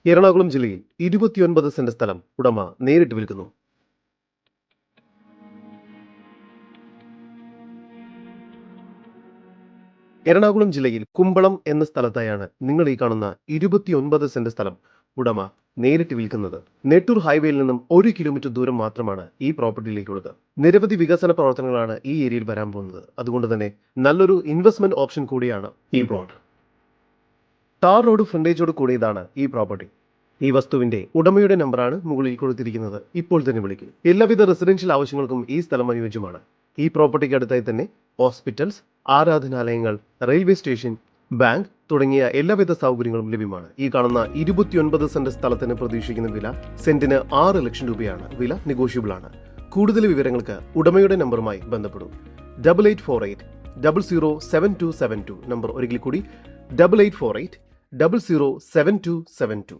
എറണാകുളം ജില്ലയിൽ 29 സെന്റ് സ്ഥലം ഉടമ നേരിട്ട് വിൽക്കുന്നു. എറണാകുളം ജില്ലയിൽ കുമ്പളം എന്ന സ്ഥലത്തായാണ് നിങ്ങൾ ഈ കാണുന്ന 29 സെന്റ് സ്ഥലം ഉടമ നേരിട്ട് വിൽക്കുന്നത്. നെട്ടൂർ ഹൈവേയിൽ നിന്നും 1 കിലോമീറ്റർ ദൂരം മാത്രമാണ് ഈ പ്രോപ്പർട്ടിയിലേക്കുള്ളത്. നിരവധി വികസന പ്രവർത്തനങ്ങളാണ് ഈ ഏരിയയിൽ വരാൻ പോകുന്നത്. അതുകൊണ്ട് തന്നെ നല്ലൊരു ഇൻവെസ്റ്റ്മെന്റ് ഓപ്ഷൻ കൂടിയാണ് ഈ പ്ലോട്ട്. ടാർ റോഡ് ഫ്രണ്ടേജോട് കൂടിയതാണ് ഈ പ്രോപ്പർട്ടി. ഈ വസ്തുവിന്റെ ഉടമയുടെ നമ്പറാണ് മുകളിൽ കൊടുത്തിരിക്കുന്നത്. ഇപ്പോൾ തന്നെ വിളിക്കും. എല്ലാവിധ റെസിഡൻഷ്യൽ ആവശ്യങ്ങൾക്കും ഈ സ്ഥലം അനുയോജ്യമാണ്. ഈ പ്രോപ്പർട്ടിക്ക് അടുത്തായി തന്നെ ഹോസ്പിറ്റൽസ്, ആരാധനാലയങ്ങൾ, റെയിൽവേ സ്റ്റേഷൻ, ബാങ്ക് തുടങ്ങിയ എല്ലാവിധ സൗകര്യങ്ങളും ലഭ്യമാണ്. ഈ കാണുന്ന 29 സെന്റ് സ്ഥലത്തിന് പ്രതീക്ഷിക്കുന്ന വില സെന്റിന് 6 ലക്ഷം രൂപയാണ്. വില നെഗോഷ്യബിൾ ആണ്. കൂടുതൽ വിവരങ്ങൾക്ക് ഉടമയുടെ നമ്പറുമായി ബന്ധപ്പെടും. 8848 007272 നമ്പർ ഒരിക്കൽ കൂടി 8848 007272.